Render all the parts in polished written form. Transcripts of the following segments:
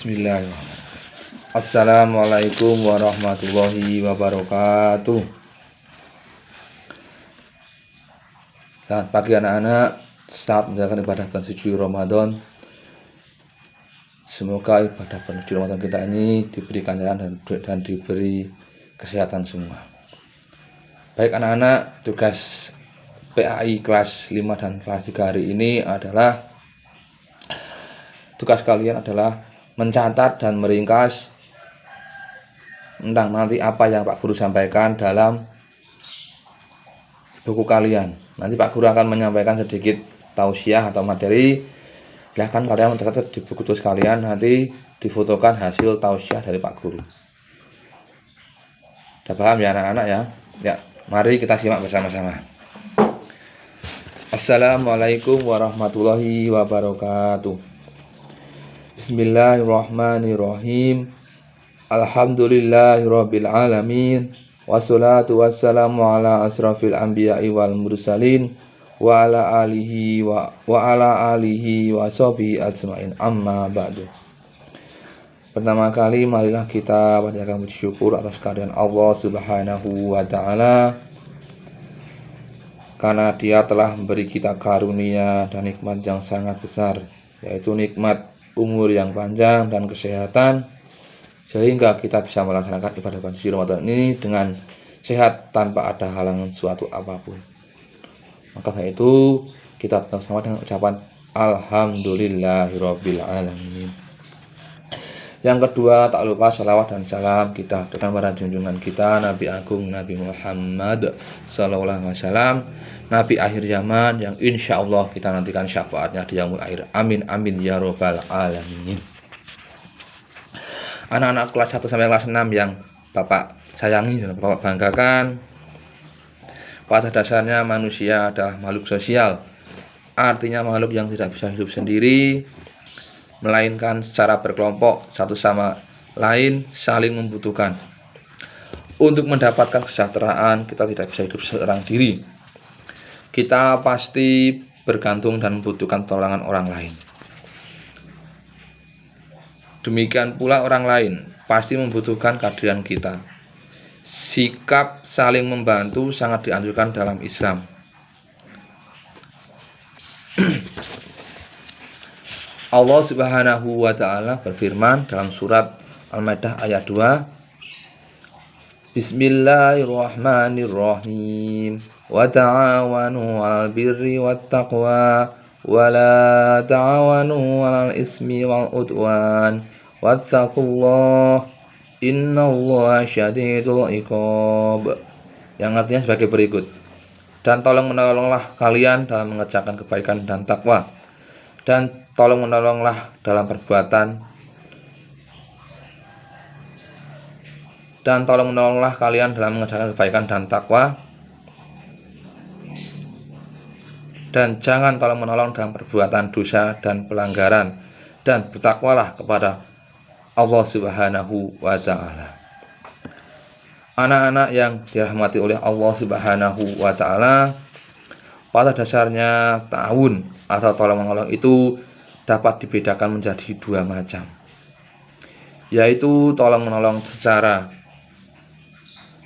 Bismillahirrahmanirrahim. Assalamualaikum warahmatullahi wabarakatuh. Selamat pagi anak-anak. Saat menjalankan ibadah bulan suci Ramadan, semoga ibadah bulan suci Ramadan kita ini diberikan jalan dan diberi kesehatan semua. Baik anak-anak, tugas PAI kelas 5 dan kelas 3 hari ini adalah tugas kalian adalah mencatat dan meringkas tentang nanti apa yang Pak Guru sampaikan dalam buku kalian. Nanti Pak Guru akan menyampaikan sedikit tausiah atau materi. Silahkan kalian mencatat di buku tulis kalian, nanti difotokan hasil tausiah dari Pak Guru. Sudah paham ya anak-anak ya? Ya, mari kita simak bersama-sama. Assalamualaikum warahmatullahi wabarakatuh. Bismillahirrahmanirrahim. Alhamdulillahirabbil alamin. Wassalatu wassalamu ala asrafil anbiya'i wal mursalin wa ala alihi wa sahbihi ajmain, amma ba'du. Pertama kali marilah kita panjatkan puji syukur atas kehadiran Allah Subhanahu wa taala, karena Dia telah memberi kita karunia dan nikmat yang sangat besar, yaitu nikmat umur yang panjang dan kesehatan, sehingga kita bisa melaksanakan ibadah bulan suci Ramadan ini dengan sehat tanpa ada halangan suatu apapun. Maka dari itu kita tetap sama dengan ucapan Alhamdulillahirabbil alamin. Yang kedua, tak lupa salawat dan salam kita dengan para junjungan kita Nabi Agung Nabi Muhammad sallallahu alaihi wasallam, Nabi akhir zaman yang insya Allah kita nantikan syafaatnya di yaumul akhir. Amin amin ya robbal alamin. Anak-anak kelas 1 sampai kelas 6 yang Bapak sayangi dan Bapak banggakan, pada dasarnya manusia adalah makhluk sosial. Artinya makhluk yang tidak bisa hidup sendiri, melainkan secara berkelompok, satu sama lain saling membutuhkan. Untuk mendapatkan kesejahteraan, kita tidak bisa hidup seorang diri. Kita pasti bergantung dan membutuhkan pertolongan orang lain. Demikian pula orang lain pasti membutuhkan kehadiran kita. Sikap saling membantu sangat dianjurkan dalam Islam. Allah Subhanahu wa taala berfirman dalam surat Al-Maidah ayat 2. Bismillahirrahmanirrahim. Wa ta'awanu 'alal birri wat taqwa wa la ta'awanu 'alal ismi wal udwan wattaqullaha innallaha syadidul iqab. Yang artinya sebagai berikut. Dan tolong menolonglah kalian dalam mengerjakan kebaikan dan takwa, dan tolong menolonglah dalam perbuatan, dan tolong menolonglah kalian dalam mengerjakan kebaikan dan takwa, dan jangan tolong menolong dalam perbuatan dosa dan pelanggaran, dan bertakwalah kepada Allah Subhanahu wa taala. Anak-anak yang dirahmati oleh Allah Subhanahu wa taala, pada dasarnya ta'awun atau tolong menolong itu dapat dibedakan menjadi dua macam, yaitu tolong menolong secara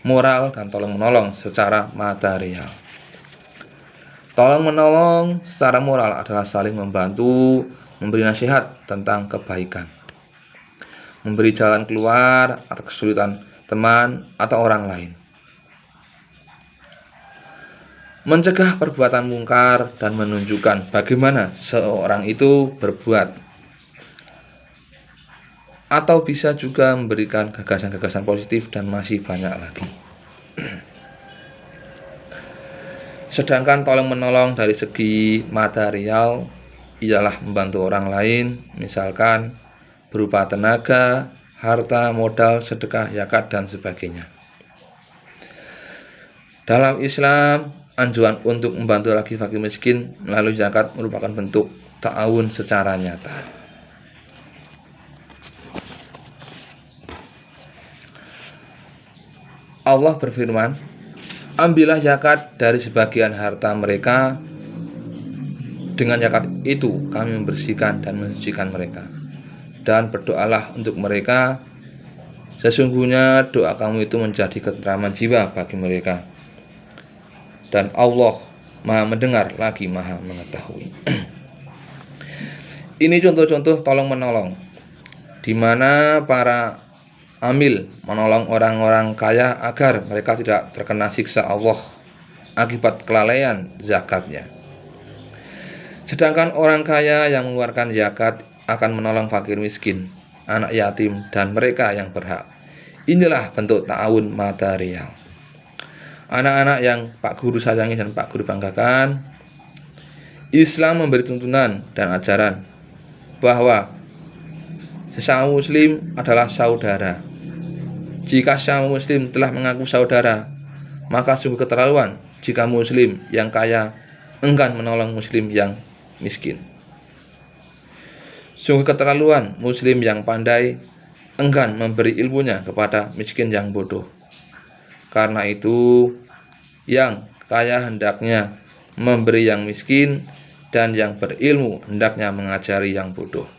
moral dan tolong menolong secara material. Tolong menolong secara moral adalah saling membantu, memberi nasihat tentang kebaikan, memberi jalan keluar atas kesulitan teman atau orang lain, mencegah perbuatan mungkar dan menunjukkan bagaimana seorang itu berbuat, atau bisa juga memberikan gagasan-gagasan positif, dan masih banyak lagi. Sedangkan tolong menolong dari segi material ialah membantu orang lain, misalkan berupa tenaga, harta, modal, sedekah, zakat, dan sebagainya. Dalam Islam, anjuran untuk membantu lagi fakir miskin melalui zakat merupakan bentuk ta'awun secara nyata. Allah berfirman, ambillah zakat dari sebagian harta mereka, dengan zakat itu kami membersihkan dan mensucikan mereka. dan berdoalah untuk mereka. Sesungguhnya doa kamu itu menjadi ketentraman jiwa bagi mereka. Dan Allah Maha mendengar lagi Maha mengetahui. Ini contoh-contoh tolong menolong, di mana para amil menolong orang-orang kaya agar mereka tidak terkena siksa Allah akibat kelalaian zakatnya. Sedangkan orang kaya yang mengeluarkan zakat akan menolong fakir miskin, anak yatim, dan mereka yang berhak. Inilah bentuk ta'awun material. Anak-anak yang Pak Guru sayangi dan Pak Guru banggakan, Islam memberi tuntunan dan ajaran bahwa sesama muslim adalah saudara. Jika sesama muslim telah mengaku saudara, maka sungguh keterlaluan jika muslim yang kaya enggan menolong muslim yang miskin. Sungguh keterlaluan muslim yang pandai enggan memberi ilmunya kepada miskin yang bodoh. Karena itu, yang kaya hendaknya memberi yang miskin, dan yang berilmu hendaknya mengajari yang bodoh.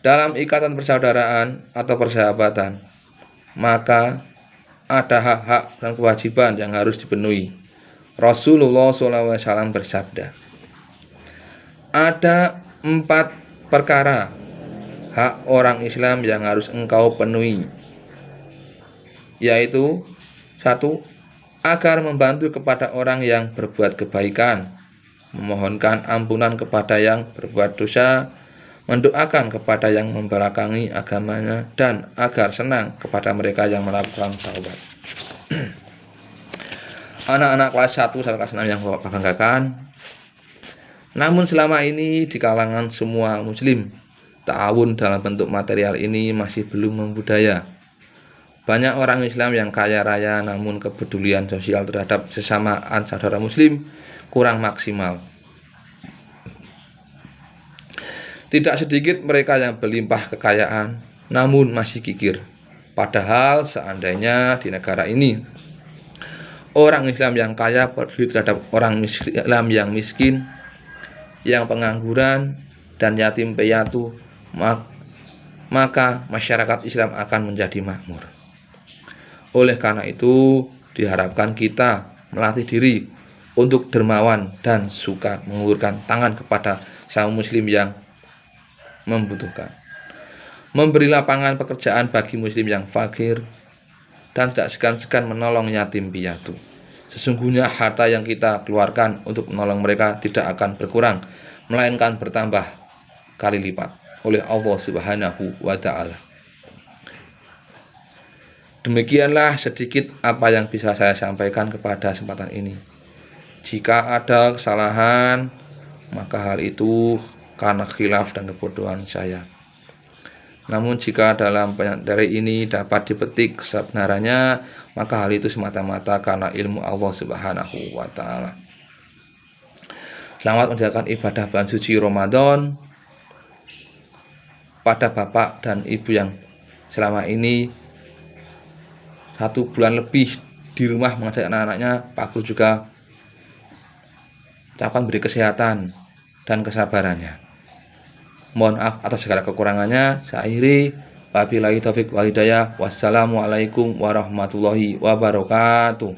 Dalam ikatan persaudaraan atau persahabatan, maka ada hak-hak dan kewajiban yang harus dipenuhi. Rasulullah SAW bersabda, ada 4 perkara hak orang Islam yang harus engkau penuhi, yaitu 1. Agar membantu kepada orang yang berbuat kebaikan, memohonkan ampunan kepada yang berbuat dosa, mendoakan kepada yang membelakangi agamanya, dan agar senang kepada mereka yang melakukan taubat. Anak-anak kelas 1 sampai kelas 6 yang Bapak banggakan, namun selama ini di kalangan semua muslim, ta'awun dalam bentuk material ini masih belum membudaya. Banyak orang Islam yang kaya raya, namun kepedulian sosial terhadap sesamaan saudara muslim kurang maksimal. Tidak sedikit mereka yang berlimpah kekayaan, namun masih kikir. Padahal seandainya di negara ini orang Islam yang kaya peduli terhadap orang Islam yang miskin, yang pengangguran, dan yatim piatu, maka masyarakat Islam akan menjadi makmur. Oleh karena itu, diharapkan kita melatih diri untuk dermawan dan suka mengulurkan tangan kepada sesama muslim yang membutuhkan. Memberi lapangan pekerjaan bagi muslim yang fakir, dan tidak segan-segan menolong yatim piatu. Sesungguhnya harta yang kita keluarkan untuk menolong mereka tidak akan berkurang, melainkan bertambah kali lipat oleh Allah Subhanahu wa Ta'ala. Demikianlah sedikit apa yang bisa saya sampaikan kepada kesempatan ini. Jika ada kesalahan, maka hal itu karena khilaf dan kebodohan saya. Namun jika dalam materi ini dapat dipetik kebenarannya, maka hal itu semata-mata karena ilmu Allah Subhanahu wa Ta'ala. Selamat menjalankan ibadah bulan suci Ramadan pada Bapak dan Ibu yang selama ini 1 bulan lebih di rumah mengajak anak-anaknya. Pak Guru juga ucapkan beri kesehatan dan kesabarannya. Mohon maaf atas segala kekurangannya. Saya akhiri, wabillahi taufiq wal hidayah. Wassalamualaikum warahmatullahi wabarakatuh.